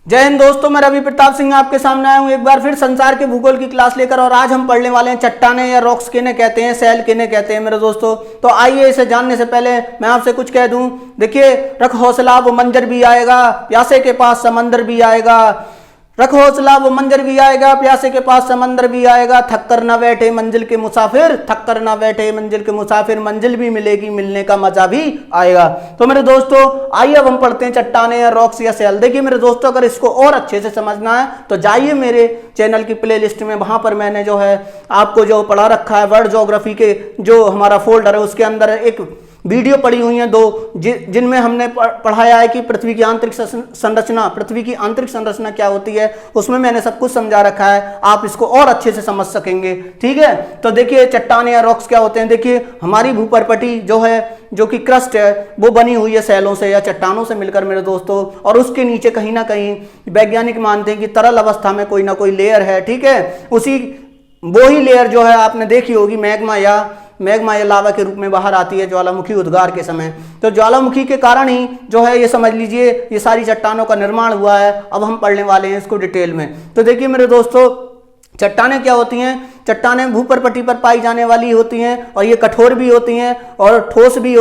जय हिंद दोस्तों, मैं रवि प्रताप सिंह आपके सामने आया हूँ एक बार फिर संसार के भूगोल की क्लास लेकर। और आज हम पढ़ने वाले हैं चट्टाने या रॉक्स किन्हें कहते हैं, सैल किन्हें कहते हैं मेरे दोस्तों। तो आइए इसे जानने से पहले मैं आपसे कुछ कह दूं। देखिए, रख हौसला वो मंजर भी आएगा, प्यासे के पास समंदर भी आएगा। रख हौसला वो मंजर भी आएगा, प्यासे के पास समंदर भी आएगा। थक कर ना बैठे मंजिल के मुसाफिर, थक कर ना बैठे मंजिल के मुसाफिर, मंजिल भी मिलेगी, मिलने का मजा भी आएगा। तो मेरे दोस्तों आइए अब हम पढ़ते हैं चट्टाने या रॉक्स या सैल। देखिए मेरे दोस्तों, अगर इसको और अच्छे से समझना है तो जाइए मेरे चैनल की प्ले लिस्ट में। वहां पर मैंने जो है आपको जो पढ़ा रखा है वर्ल्ड ज्योग्राफी के जो हमारा फोल्डर है उसके अंदर एक वीडियो पड़ी हुई है दो, जिनमें हमने पढ़ाया है कि पृथ्वी की आंतरिक संरचना, पृथ्वी की आंतरिक संरचना क्या होती है। उसमें मैंने सब कुछ समझा रखा है, आप इसको और अच्छे से समझ सकेंगे। ठीक है, तो देखिए चट्टान या रॉक्स क्या होते हैं। देखिए हमारी भूपरपटी जो है, जो कि क्रस्ट है, वो बनी हुई है सैलों से या चट्टानों से मिलकर मेरे दोस्तों। और उसके नीचे कहीं ना कहीं वैज्ञानिक मानते हैं कि तरल अवस्था में कोई ना कोई लेयर है। ठीक है, उसी वो ही लेयर जो है आपने देखी होगी मैग्मा या लावा के रूप में बाहर आती है ज्वालामुखी उद्गार के समय। तो ज्वालामुखी के कारण ही जो है ये समझ लीजिए ये सारी चट्टानों का निर्माण हुआ है। अब हम पढ़ने वाले हैं इसको डिटेल में। तो देखिए मेरे दोस्तों, चट्टानें क्या होती हैं। चट्टानें भूपरपटी पर पाई जाने वाली होती हैं और ये कठोर भी होती हैं और ठोस भी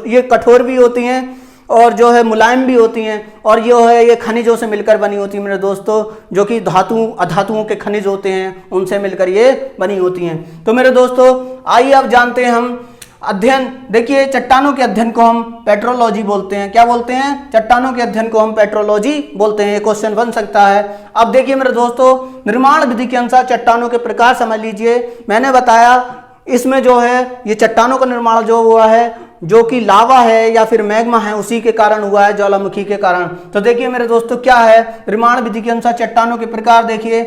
ये कठोर भी होती हैं और जो है मुलायम भी होती हैं। और ये खनिजों से मिलकर बनी होती है मेरे दोस्तों, जो कि अधातुओं के खनिज होते हैं, उनसे मिलकर ये बनी होती हैं। तो मेरे दोस्तों आइए अब जानते हैं हम अध्ययन। देखिए चट्टानों के अध्ययन को हम पेट्रोलॉजी बोलते हैं। क्या बोलते हैं? चट्टानों के अध्ययन को हम पेट्रोलॉजी बोलते हैं। क्वेश्चन बन सकता है। अब देखिए मेरे दोस्तों, निर्माण विधि के अनुसार चट्टानों के प्रकार समझ लीजिए। मैंने बताया इसमें जो है ये चट्टानों का निर्माण जो हुआ है, जो कि लावा है या फिर मैग्मा है, उसी के कारण हुआ है, ज्वालामुखी के कारण। तो देखिए मेरे दोस्तों क्या है निर्माण विधि के अनुसार चट्टानों के प्रकार। देखिए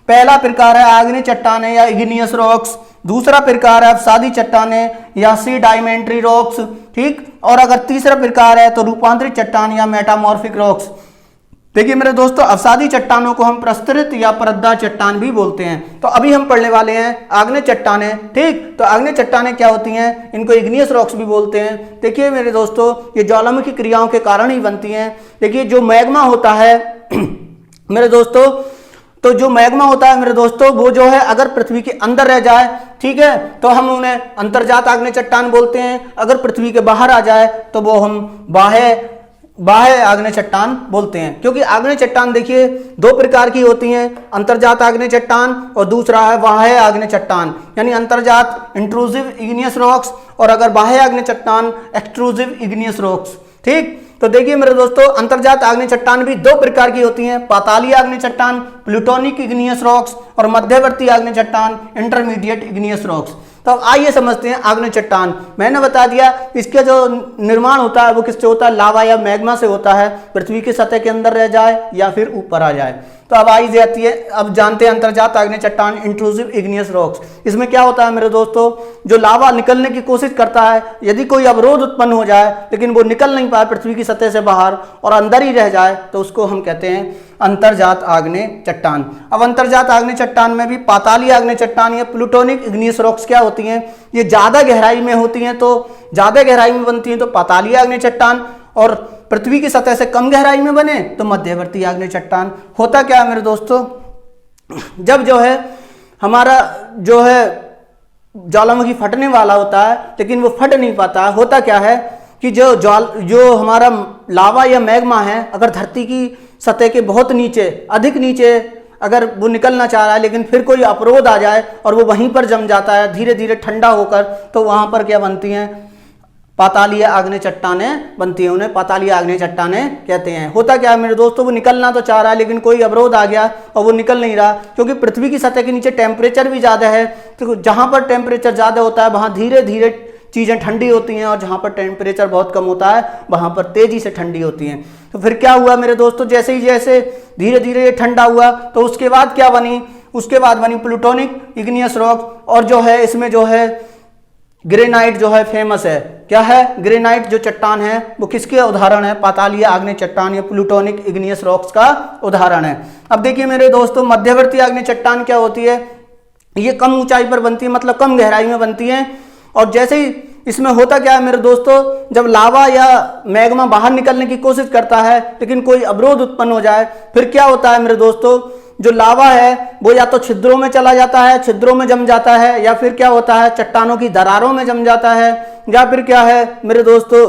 पहला प्रकार है आग्नेय चट्टानें या इग्नियस रॉक्स। दूसरा प्रकार है अवसादी चट्टानें या सीडाइमेंट्री रॉक्स। ठीक, और अगर तीसरा प्रकार है तो रूपांतरित चट्टान या मेटामॉर्फिक रॉक्स। देखिए मेरे दोस्तों, अवसादी चट्टानों को हम प्रस्तरित या परतदार चट्टान भी बोलते हैं। तो अभी हम पढ़ने वाले हैं आग्नेय चट्टानें। ठीक, तो आग्नेय चट्टानें क्या होती हैं? इनको इग्नियस रॉक्स भी बोलते हैं। देखिए मेरे दोस्तों, ये ज्वालामुखी क्रियाओं के कारण ही बनती हैं। देखिए जो मैग्मा होता है मेरे दोस्तों, तो जो मैग्मा होता है मेरे दोस्तों, वो जो है अगर पृथ्वी के अंदर रह जाए, ठीक है, तो हम उन्हें अंतर्जात आग्नेय चट्टान बोलते हैं। अगर पृथ्वी के बाहर आ जाए तो वो हम बाह्य आग्नेय चट्टान बोलते हैं। क्योंकि आग्नेय चट्टान देखिए दो प्रकार की होती हैं, अंतर्जात आग्नेय चट्टान और दूसरा है बाह्य आग्नेय चट्टान। यानी अंतर्जात इंट्रूसिव इग्नियस रॉक्स और अगर बाह्य आग्नेय चट्टान एक्सट्रूसिव इग्नियस रॉक्स। ठीक, तो देखिए मेरे दोस्तों, अंतर्जात आग्नेय चट्टान भी दो प्रकार की होती हैं, पातालीय आग्नेय चट्टान प्लूटोनिक इग्नियस रॉक्स और मध्यवर्ती आग्नेय चट्टान इंटरमीडिएट इग्नियस रॉक्स। तो आइए समझते हैं आग्नेय चट्टान। मैंने बता दिया इसका जो निर्माण होता है वो किससे होता है? लावा या मैग्मा से होता है, पृथ्वी की सतह के अंदर रह जाए या फिर ऊपर आ जाए। तो अब आई जाती है, अब जानते हैं अंतर्जात आग्नेय चट्टान इंट्रूसिव इग्नियस रॉक्स। इसमें क्या होता है मेरे दोस्तों, जो लावा निकलने की कोशिश करता है, यदि कोई अवरोध उत्पन्न हो जाए लेकिन वो निकल नहीं पाए पृथ्वी की सतह से बाहर और अंदर ही रह जाए, तो उसको हम कहते हैं अंतर्जात आग्नेय चट्टान। अब अंतर्जात आग्नेय चट्टान में भी पातालीय आग्नेय चट्टान या प्लूटोनिक इग्नियस रॉक्स क्या होती हैं? ये ज्यादा गहराई में होती हैं, तो ज्यादा गहराई में बनती हैं तो पातालीय आग्नेय चट्टान, और पृथ्वी की सतह से कम गहराई में बने तो मध्यवर्ती आग्नेय चट्टान। होता क्या है मेरे दोस्तों, जब जो है हमारा जो है ज्वालामुखी फटने वाला होता है लेकिन वो फट नहीं पाता, होता क्या है कि जो हमारा लावा या मैग्मा है, अगर धरती की सतह के बहुत नीचे, अधिक नीचे अगर वो निकलना चाह रहा है लेकिन फिर कोई अवरोध आ जाए और वो वहीं पर जम जाता है धीरे धीरे ठंडा होकर, तो वहां पर क्या बनती हैं? पातालीय आग्नेय चट्टानें बनती हैं। उन्हें पातालीय आग्नेय चट्टानें कहते हैं। होता क्या है मेरे दोस्तों, वो निकलना तो चाह रहा है लेकिन कोई अवरोध आ गया और वो निकल नहीं रहा, क्योंकि पृथ्वी की सतह के नीचे टेम्परेचर भी ज़्यादा है। तो जहाँ पर टेम्परेचर ज़्यादा होता है वहाँ धीरे धीरे चीज़ें ठंडी होती हैं और जहाँ पर टेम्परेचर बहुत कम होता है वहाँ पर तेज़ी से ठंडी होती हैं। तो फिर क्या हुआ मेरे दोस्तों, जैसे धीरे धीरे ये ठंडा हुआ तो उसके बाद क्या बनी? उसके बाद बनी प्लूटोनिक इग्नियस रॉक। और जो है इसमें जो है ग्रेनाइट जो है फेमस है। क्या है? ग्रेनाइट जो चट्टान है वो किसके उदाहरण है? पातालीय आग्नेय चट्टान या प्लूटोनिक इग्नियस रॉक्स का उदाहरण है। अब देखिए मेरे दोस्तों, मध्यवर्ती आग्नेय चट्टान क्या होती है? ये कम ऊंचाई पर बनती है, मतलब कम गहराई में बनती है। और जैसे ही इसमें होता क्या है मेरे दोस्तों, जब लावा या मैग्मा बाहर निकलने की कोशिश करता है लेकिन कोई अवरोध उत्पन्न हो जाए, फिर क्या होता है मेरे दोस्तों, जो लावा है वो या तो छिद्रों में चला जाता है, छिद्रों में जम जाता है, या फिर क्या होता है चट्टानों की दरारों में जम जाता है, या फिर क्या है मेरे दोस्तों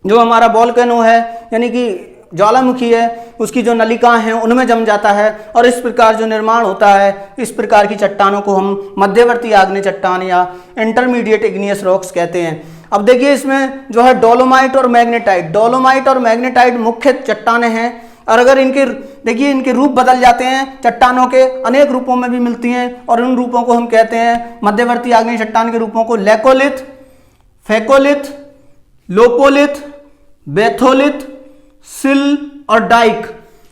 जो हमारा वोल्केनो है यानी कि ज्वालामुखी है उसकी जो नलिकाएं हैं उनमें जम जाता है, और इस प्रकार जो निर्माण होता है इस प्रकार की चट्टानों को हम मध्यवर्ती आग्नेय चट्टान या इंटरमीडिएट इग्नियस रॉक्स कहते हैं। अब देखिए इसमें जो है डोलोमाइट और मैग्नेटाइट मुख्य चट्टानें हैं, और अगर इनके देखिए इनके रूप बदल जाते हैं, चट्टानों के अनेक रूपों में भी मिलती हैं, और उन रूपों को हम कहते हैं मध्यवर्ती आग्नेय चट्टान के रूपों को लेकोलिथ, फेकोलिथ, लोपोलिथ, बेथोलिथ, सिल और डाइक।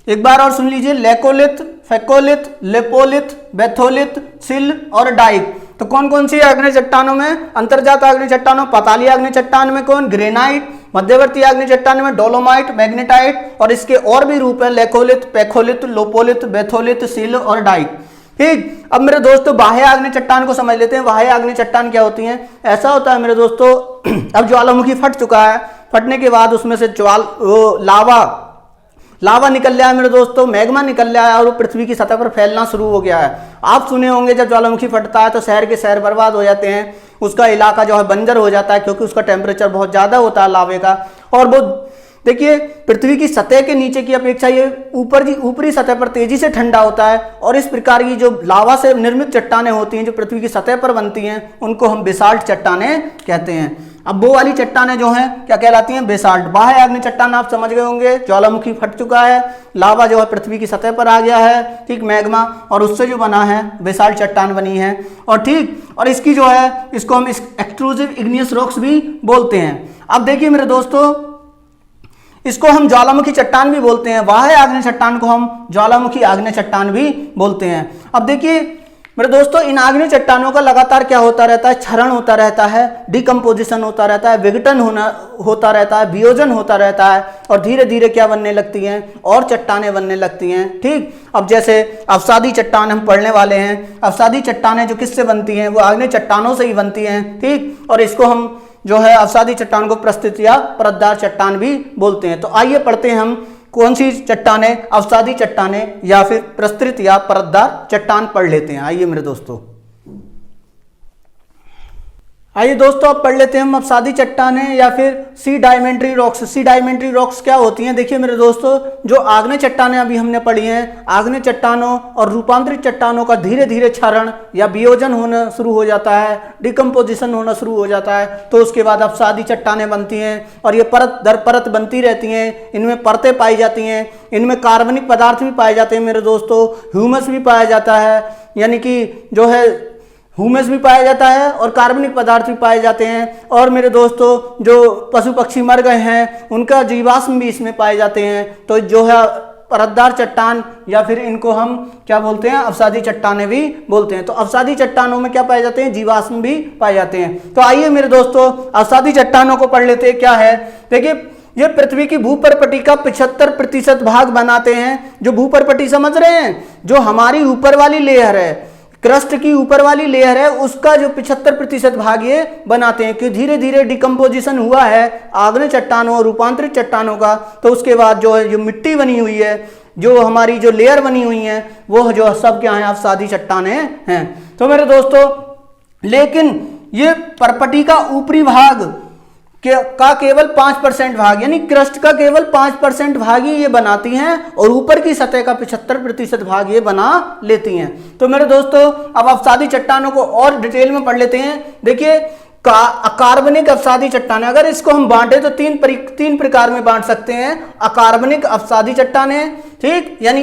एक बार और सुन लीजिए, लेकोलिथ, फेकोलिथ, लेपोलिथ, बेथोलिथ, सिल और डाइक। तो कौन कौन सी आग्नेय चट्टानों में, अंतर्जात आग्नेय चट्टानों, पाताली आग्नेय चट्टान में कौन, ग्रेनाइट, मध्यवर्ती आग्नेय चट्टान में डोलोमाइट, मैग्नेटाइट, और इसके और भी रूप है लेकोलिथ, पेखोलिथ, लोपोलिथ, बेथोलिथ, सिल और डाइक। ठीक, अब मेरे दोस्तों बाह्य आग्नेय चट्टान को समझ लेते हैं। बाह्य आग्नेय चट्टान क्या होती हैं? ऐसा होता है मेरे दोस्तों, अब ज्वालामुखी फट चुका है, फटने के बाद उसमें से लावा निकल रहा है मेरे दोस्तों, मैग्मा निकल रहा है और वो पृथ्वी की सतह पर फैलना शुरू हो गया है। आप सुने होंगे जब ज्वालामुखी फटता है तो शहर के शहर बर्बाद हो जाते हैं, उसका इलाका जो है बंजर हो जाता है क्योंकि उसका टेम्परेचर बहुत ज़्यादा होता है लावे का। और वो देखिए पृथ्वी की सतह के नीचे की अपेक्षा ये ऊपरी सतह पर तेजी से ठंडा होता है, और इस प्रकार की जो लावा से निर्मित चट्टानें होती हैं जो पृथ्वी की सतह पर बनती हैं उनको हम बेसाल्ट चट्टानें कहते हैं। अब वो वाली चट्टानें जो हैं क्या कहलाती हैं? बेसाल्ट। बाह्य आग्नेय चट्टान आप समझ गए होंगे, ज्वालामुखी फट चुका है, लावा जो है पृथ्वी की सतह पर आ गया है, ठीक, मैग्मा, और उससे जो बना है बेसाल्ट चट्टान बनी है। और ठीक, और इसकी जो है इसको हम एक्सट्रूसिव इग्नियस रॉक्स भी बोलते हैं। अब देखिए मेरे दोस्तों, इसको हम ज्वालामुखी चट्टान भी बोलते हैं, बाह्य आग्नेय चट्टान को हम ज्वालामुखी आग्नेय चट्टान भी बोलते हैं। अब देखिए मेरे दोस्तों, इन आग्नेय चट्टानों का लगातार क्या होता रहता है? क्षरण होता रहता है, डिकम्पोजिशन होता रहता है, विघटन होता रहता है, वियोजन होता रहता है, और धीरे धीरे क्या बनने लगती हैं? और चट्टानें बनने लगती हैं। ठीक, अब जैसे अवसादी चट्टान हम पढ़ने वाले हैं, अवसादी चट्टानें जो किससे बनती हैं? वो आग्नेय चट्टानों से ही बनती हैं। ठीक, और इसको हम जो है अवसादी चट्टान को प्रस्थित या परतदार चट्टान भी बोलते हैं। तो आइए पढ़ते हैं हम कौन सी चट्टानें, अवसादी चट्टानें या फिर प्रस्तृत या परतदार चट्टान पढ़ लेते हैं। आइए मेरे दोस्तों, आइए दोस्तों अब पढ़ लेते हैं हम अवसादी चट्टानें या फिर सी डायमेंट्री रॉक्स। सी डायमेंट्री रॉक्स क्या होती हैं? देखिए मेरे दोस्तों, जो आग्नेय चट्टानें अभी हमने पढ़ी हैं, आग्नेय चट्टानों और रूपांतरित चट्टानों का धीरे धीरे क्षरण या वियोजन होना शुरू हो जाता है, डिकम्पोजिशन होना शुरू हो जाता है, तो उसके बाद अवसादी चट्टानें बनती हैं, और ये परत दर परत बनती रहती हैं। इनमें परतें पाई जाती हैं, इनमें कार्बनिक पदार्थ भी पाए जाते हैं मेरे दोस्तों, ह्यूमस भी पाया जाता है, यानी कि जो है ह्यूमस भी पाया जाता है और कार्बनिक पदार्थ भी पाए जाते हैं। और मेरे दोस्तों, जो पशु पक्षी मर गए हैं उनका जीवाश्म भी इसमें पाए जाते हैं। तो जो है परतदार चट्टान या फिर इनको हम क्या बोलते हैं? अवसादी चट्टानें भी बोलते हैं। तो अवसादी चट्टानों में क्या पाए जाते हैं? जीवाश्म भी पाए जाते हैं। तो आइए मेरे दोस्तों अवसादी चट्टानों को पढ़ लेते हैं। क्या है? देखिए, ये पृथ्वी की भूपर्पटी का 75% भाग बनाते हैं। जो भूपर्पटी समझ रहे हैं, जो हमारी ऊपर वाली लेयर है, क्रस्ट की ऊपर वाली लेयर है, उसका जो 75% भाग ये बनाते हैं। कि धीरे धीरे डिकम्पोजिशन हुआ है आग्नेय चट्टानों और रूपांतरित चट्टानों का, तो उसके बाद जो है जो मिट्टी बनी हुई है, जो हमारी जो लेयर बनी हुई है, वो जो सब क्या है? अवसादी चट्टानें हैं। तो मेरे दोस्तों, लेकिन ये पर्पटी का ऊपरी भाग का केवल 5% भाग, यानी क्रस्ट का केवल 5% भाग ही ये बनाती हैं, और ऊपर की सतह का 75% भाग ये बना लेती हैं। तो मेरे दोस्तों, अब अवसादी चट्टानों को और डिटेल में पढ़ लेते हैं। देखिए, अकार्बनिक अवसादी चट्टानें, अगर इसको हम बांटे तो तीन प्रकार में बांट सकते हैं। अकार्बनिक अवसादी चट्टानें, ठीक, यानी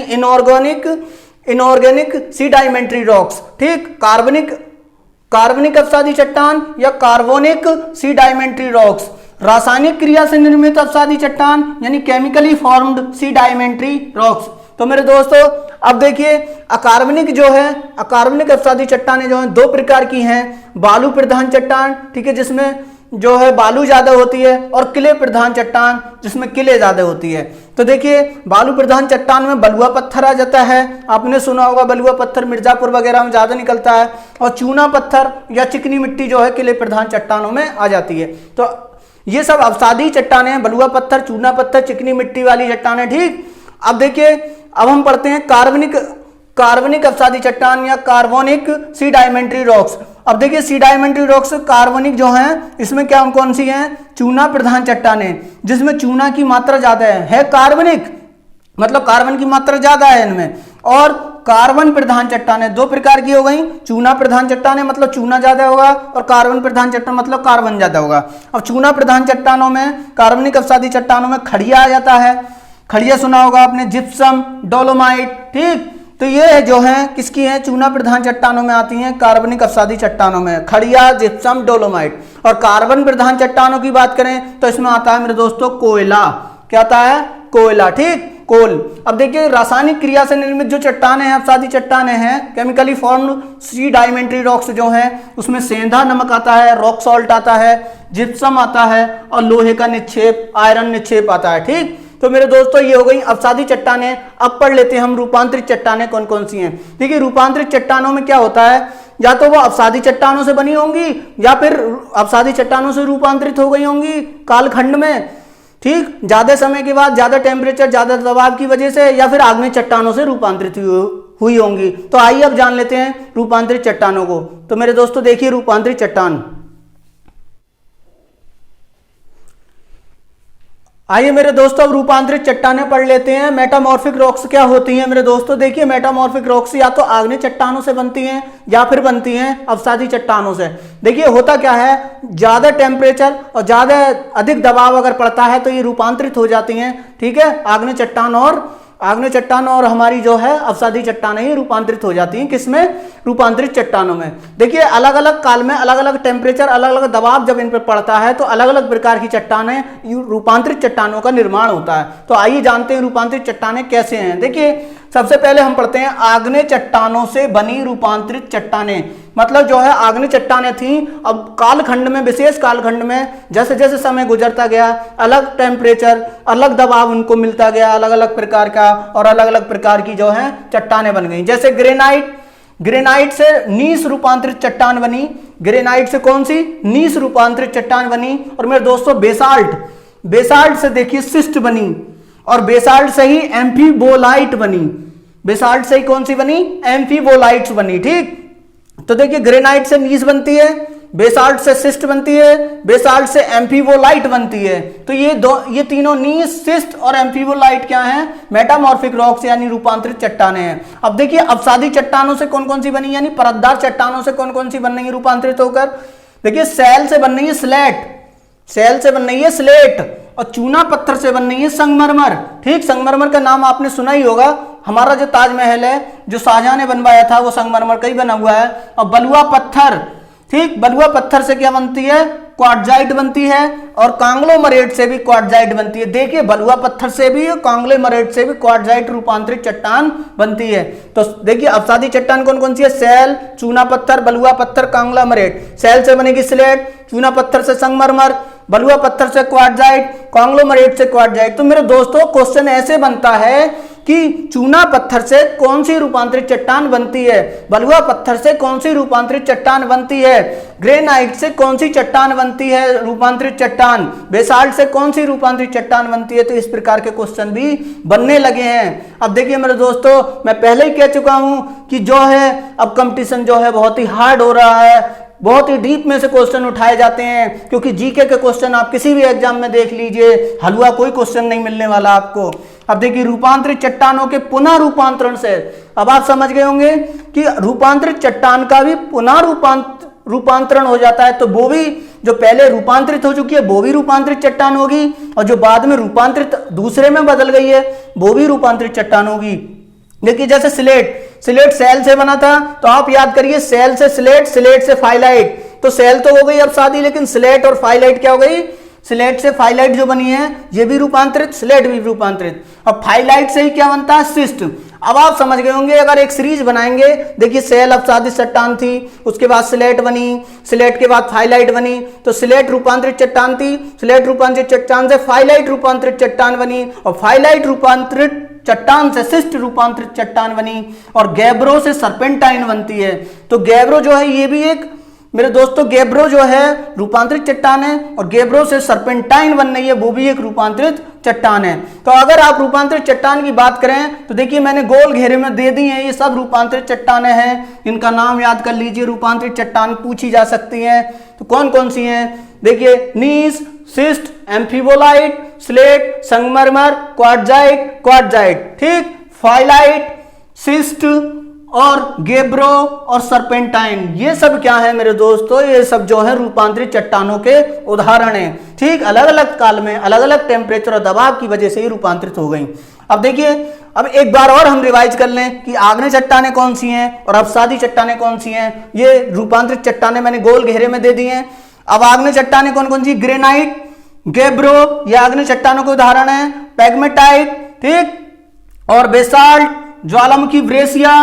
इनऑर्गेनिक सी डायमेंट्री रॉक्स, ठीक, कार्बनिक अवसादी चट्टान या कार्बोनिक सी डायमेंट्री रॉक्स, रासायनिक क्रिया से निर्मित अवसादी चट्टान यानी केमिकली फॉर्म्ड सी डायमेंट्री रॉक्स। तो मेरे दोस्तों, अब देखिए अकार्बनिक जो है, अकार्बनिक अवसादी चट्टानें जो हैं दो प्रकार की हैं। बालू प्रधान चट्टान, ठीक है, जिसमें जो है बालू ज्यादा होती है, और किले प्रधान चट्टान जिसमें किले ज्यादा होती है। तो देखिए बालू प्रधान चट्टान में बलुआ पत्थर आ जाता है, आपने सुना होगा बलुआ पत्थर मिर्जापुर वगैरह में ज्यादा निकलता है, और चूना पत्थर या चिकनी मिट्टी जो है किले प्रधान चट्टानों में आ जाती है। तो ये सब अवसादी चट्टानें हैं, बलुआ पत्थर, चूना पत्थर, चिकनी मिट्टी वाली चट्टानें। ठीक, अब देखिए अब हम पढ़ते हैं कार्बनिक अवसादी चट्टान या कार्बोनिक सीडाइमेंट्री रॉक्स। अब देखिए सीडाइमेंट्री रॉक्स कार्बनिक जो हैं, इसमें क्या कौन सी हैं? चूना प्रधान चट्टानें, जिसमें चूना की मात्रा ज्यादा है कार्बनिक, मतलब कार्बन की मात्रा ज्यादा है इनमें। और कार्बन प्रधान चट्टानें दो प्रकार की हो गई, चूना प्रधान चट्टानें मतलब चूना ज्यादा होगा, और कार्बन प्रधान चट्टान मतलब कार्बन ज्यादा होगा। अब चूना प्रधान चट्टानों में, कार्बनिक अवसादी चट्टानों में खड़िया आ जाता है, खड़िया सुना होगा आपने, जिप्सम, डोलोमाइट। ठीक, तो ये जो है किसकी है? चूना प्रधान चट्टानों में आती हैं, कार्बनिक अवसादी चट्टानों में खड़िया, जिप्सम, डोलोमाइट। और कार्बन प्रधान चट्टानों की बात करें तो इसमें आता है मेरे दोस्तों कोयला। क्या आता है? कोयला। ठीक, कोल। अब देखिए रासायनिक क्रिया से निर्मित जो चट्टानें हैं, अवसादी चट्टानें हैं, केमिकली फॉर्म्ड सी डायमेंट्री रॉक्स जो हैं, उसमें सेंधा नमक आता है, रॉक सॉल्ट आता है, जिप्सम आता है, और लोहे का निक्षेप, आयरन निक्षेप आता है। ठीक, तो मेरे दोस्तों ये हो गई अवसादी चट्टानें। अब पढ़ लेते हैं हम रूपांतरित चट्टानें कौन कौन सी हैं। देखिए रूपांतरित चट्टानों में क्या होता है, या तो वो अवसादी चट्टानों से बनी होंगी, या फिर अवसादी चट्टानों से रूपांतरित हो गई होंगी कालखंड में। ठीक, ज्यादा समय के बाद, ज्यादा टेम्परेचर, ज्यादा दबाव की वजह से, या फिर आग्नेय चट्टानों से रूपांतरित हुई होंगी। तो आइए अब जान लेते हैं रूपांतरित चट्टानों को। तो मेरे दोस्तों देखिए रूपांतरित चट्टान, आइए मेरे दोस्तों अब रूपांतरित चट्टानें पढ़ लेते हैं। मेटामॉर्फिक रॉक्स क्या होती हैं मेरे दोस्तों? देखिए मेटामॉर्फिक रॉक्स या तो आग्नेय चट्टानों से बनती हैं, या फिर बनती हैं अवसादी चट्टानों से। देखिए होता क्या है, ज्यादा टेम्परेचर और ज्यादा अधिक दबाव अगर पड़ता है तो ये रूपांतरित हो जाती हैं। ठीक है, आग्नेय चट्टान और हमारी जो है अवसादी चट्टानें ही रूपांतरित हो जाती हैं। किसमें? रूपांतरित चट्टानों में। देखिए अलग अलग काल में अलग अलग टेम्परेचर, अलग अलग दबाव जब इन पर पड़ता है तो अलग अलग प्रकार की चट्टानें, रूपांतरित चट्टानों का निर्माण होता है। तो आइए जानते हैं रूपांतरित चट्टानें कैसे हैं। देखिए सबसे पहले हम पढ़ते हैं आग्नेय चट्टानों से बनी रूपांतरित चट्टानें। मतलब जो है आग्नेय चट्टानें थी, अब कालखंड में, विशेष कालखंड में जैसे जैसे समय गुजरता गया, अलग टेम्परेचर, अलग दबाव उनको मिलता गया, अलग अलग प्रकार का, और अलग अलग प्रकार की जो है चट्टानें बन गई। जैसे ग्रेनाइट से नीस रूपांतरित चट्टान बनी। ग्रेनाइट से कौन सी? नीस रूपांतरित चट्टान बनी। और मेरे दोस्तों बेसाल्ट से देखिए सिस्ट बनी, और बेसाल्ट से ही एम्फीबोलाइट बनी। बेसाल्ट से ही कौन सी बनी? एम्फीबोलाइट्स बनी। ठीक, तो देखिए ग्रेनाइट से नीस बनती है, बेसाल्ट से सिस्ट बनती है, बेसाल्ट से एम्फीबोलाइट बनती है। तो ये तीनों नीस, सिस्ट और एम्फीबोलाइट क्या हैं? मेटामॉर्फिक रॉक्स यानी रूपांतरित चट्टानें हैं। अब देखिए अवसादी चट्टानों से कौन कौन सी बनी, यानी परतदार चट्टानों से कौन कौन सी बन रही है रूपांतरित होकर? देखिए सेल से बन रही है स्लेट, और चूना पत्थर से बन रही है संगमरमर। ठीक, संगमरमर का नाम आपने सुना ही होगा। हमारा जो ताजमहल है जो शाहजहां ने बनवाया था वो संगमरमर का ही बना हुआ है। और बलुआ पत्थर, ठीक, बलुआ पत्थर से क्या बनती है? क्वार्टजाइट बनती है, और कांग्लोमरेट से भी क्वार्टजाइट बनती है। देखिए बलुआ पत्थर से भी, कांग्लोमरेट से भी क्वार्टजाइट रूपांतरित चट्टान बनती है। तो देखिए अवसादी चट्टान कौन कौन सी है? सेल, चूना पत्थर, बलुआ पत्थर, कांग्लोमरेट। सेल से बनेगी स्लेट, चूना पत्थर से संगमरमर, बलुआ पत्थर से क्वार्टजाइट, कांग्लोमरेट से क्वार्टजाइट। तो मेरे दोस्तों क्वेश्चन ऐसे बनता है कि चूना पत्थर से कौन सी रूपांतरित चट्टान बनती है, बलुआ पत्थर से कौन सी रूपांतरित चट्टान बनती है, ग्रेनाइट से कौन सी चट्टान बनती है रूपांतरित चट्टान, बेसाल्ट से कौन सी रूपांतरित चट्टान बनती है। तो इस प्रकार के क्वेश्चन भी बनने लगे हैं। अब देखिए मेरे दोस्तों, मैं पहले ही कह चुका हूं कि जो है अब कंपटीशन जो है बहुत ही हार्ड हो रहा है, बहुत ही डीप में से क्वेश्चन उठाए जाते हैं, क्योंकि जीके के क्वेश्चन आप किसी भी एग्जाम में देख लीजिए, हलवा कोई क्वेश्चन नहीं मिलने वाला आपको। अब देखिए रूपांतरित चट्टानों के पुनः रूपांतरण से, अब आप समझ गए होंगे कि रूपांतरित चट्टान का भी पुनः रूपांतरण हो जाता है। तो वो भी जो पहले रूपांतरित हो चुकी है वो भी रूपांतरित चट्टान होगी, और जो बाद में रूपांतरित दूसरे में बदल गई है वो भी रूपांतरित चट्टान होगी। देखिए जैसे स्लेट सेल से बना था, तो आप याद करिए सेल से स्लेट से फाइलाइट। तो सेल तो हो गई अवसादी, लेकिन स्लेट और फाइलाइट क्या हो गई? स्लेट से फाइलाइट जो बनी है ये भी रूपांतरित, स्लेट भी रूपांतरित। अब फाइलाइट से ही क्या बनता है? सिस्ट। अब आप समझ गए होंगे, अगर एक सीरीज बनाएंगे, देखिए सेल अपसादित चट्टान थी, उसके बाद स्लेट बनी, स्लेट के बाद फाइलाइट बनी, तो स्लेट रूपांतरित चट्टान थी, स्लेट रूपांतरित चट्टान से फाइलाइट रूपांतरित चट्टान बनी, और फाइलाइट रूपांतरित चट्टान से सिस्ट रूपांतरित चट्टान बनी, और गैब्रो से सर्पेंटाइन बनती है। तो गैब्रो जो है ये भी एक मेरे दोस्तों, गैब्रो जो है रूपांतरित चट्टान है, और गैब्रो से सर्पेंटाइन बन रही है, वो भी एक रूपांतरित चट्टान है। तो अगर आप रूपांतरित चट्टान की बात करें तो देखिए मैंने गोल घेरे में दे दी हैं, ये सब रूपांतरित चट्टानें हैं, इनका नाम याद कर लीजिए। रूपांतरित चट्टान पूछी जा सकती हैं, तो कौन कौन सी हैं? देखिए नीस, सिस्ट, एम्फीबोलाइट, स्लेट, संगमरमर, क्वार्टजाइट, ठीक, फाइलाइट, सिस्ट और गैब्रो और सर्पेंटाइन, ये सब क्या है मेरे दोस्तों? ये सब जो है रूपांतरित चट्टानों के उदाहरण हैं, ठीक। अलग अलग काल में अलग अलग टेम्परेचर और दबाव की वजह से ही रूपांतरित हो गई। अब देखिए, अब एक बार और हम रिवाइज कर लें कि आग्नेय चट्टानें कौन सी हैं और अपसादी चट्टानें कौन सी हैं। ये रूपांतरित चट्टानें मैंने गोल घेरे में दे दी हैं। अब आग्नेय चट्टानें कौन कौन सी? ग्रेनाइट, गैब्रो, ये आग्नेय चट्टानों के उदाहरण है। पैगमेटाइट, ठीक, और बेसाल्ट, ज्वालामुखी ब्रेसिया,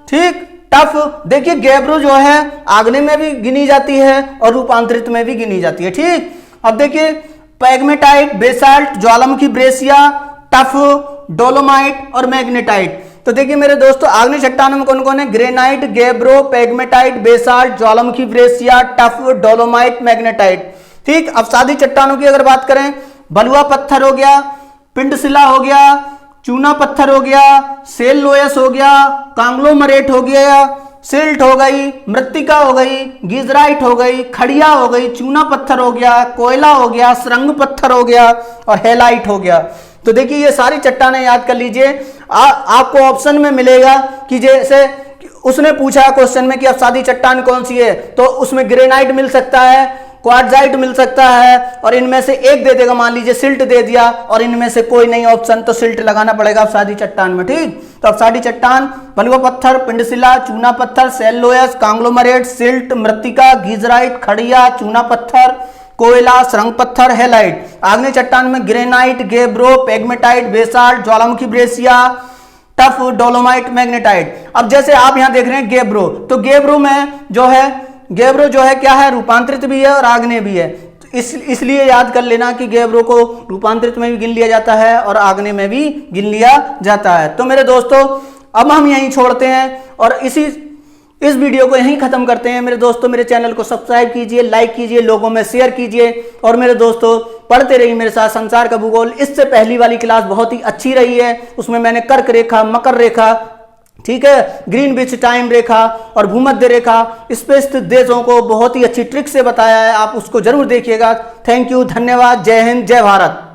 ठीक, टफ। देखिए गैब्रो जो है आग्नेय में भी गिनी जाती है और रूपांतरित में भी गिनी जाती है, ठीक। अब देखिए पैगमेटाइट, बेसाल्ट, ज्वालामुखी ब्रेसिया, टफ, डोलोमाइट और मैग्नेटाइट। तो देखिए मेरे दोस्तों, आग्नेय चट्टानों में कौन कौन है? ग्रेनाइट, गैब्रो, पैगमेटाइट, बेसाल्ट, ज्वालामुखी ब्रेसिया, टफ, डोलोमाइट, मैग्नेटाइट, ठीक। अपसादी चट्टानों की अगर बात करें, बलुआ पत्थर हो गया, पिंडशिला हो गया, चूना पत्थर हो गया, सेल लोयस हो गया, कांग्लोमरेट हो गया, सिल्ट हो गई, मृत्तिका हो गई, गिजराइट हो गई, खड़िया हो गई, चूना पत्थर हो गया, कोयला हो गया, सुरंग पत्थर हो गया और हेलाइट हो गया। तो देखिए ये सारी चट्टानें याद कर लीजिए। आपको ऑप्शन में मिलेगा कि जैसे उसने पूछा क्वेश्चन में कि अपसादी चट्टान कौन सी है, तो उसमें ग्रेनाइट मिल सकता है, क्वार्टजाइट मिल सकता है, और इनमें से एक दे देगा, मान लीजिए सिल्ट दे दिया, और इनमें से कोई नहीं ऑप्शन, तो सिल्ट लगाना पड़ेगा अपसादी चट्टान में, ठीक। तो अपसादी चट्टान बलुआ पत्थर, पिंडशिला, चूना पत्थर, सेलुलोस, कांग्लोमरेट, सिल्ट, मृत्तिका, गीजराइट, खड़िया, चूना पत्थर, कोयला, सुरंग पत्थर, हेलाइट। आग्नेय चट्टान में ग्रेनाइट, गैब्रो, पैगमेटाइट, बेसाल्ट, ज्वालामुखी ब्रेसिया, टफ, डोलोमाइट, मैग्नेटाइट। अब जैसे आप यहां देख रहे हैं गैब्रो, तो गैब्रो में जो है, गैब्रो जो है क्या है? रूपांतरित भी है और आग्नेय भी है। तो इसलिए याद कर लेना कि गैब्रो को रूपांतरित में भी गिन लिया जाता है और आग्नेय में भी गिन लिया जाता है। तो मेरे दोस्तों अब हम यहीं छोड़ते हैं और इस वीडियो को यहीं खत्म करते हैं। मेरे दोस्तों मेरे चैनल को सब्सक्राइब कीजिए, लाइक कीजिए, लोगों में शेयर कीजिए, और मेरे दोस्तों पढ़ते रहिए मेरे साथ संसार का भूगोल। इससे पहली वाली क्लास बहुत ही अच्छी रही है, उसमें मैंने कर्क रेखा, मकर रेखा, ठीक है, ग्रीनविच टाइम रेखा और भूमध्य रेखा, स्पेस स्थित देशों को बहुत ही अच्छी ट्रिक से बताया है। आप उसको जरूर देखिएगा। थैंक यू, धन्यवाद, जय हिंद, जय भारत।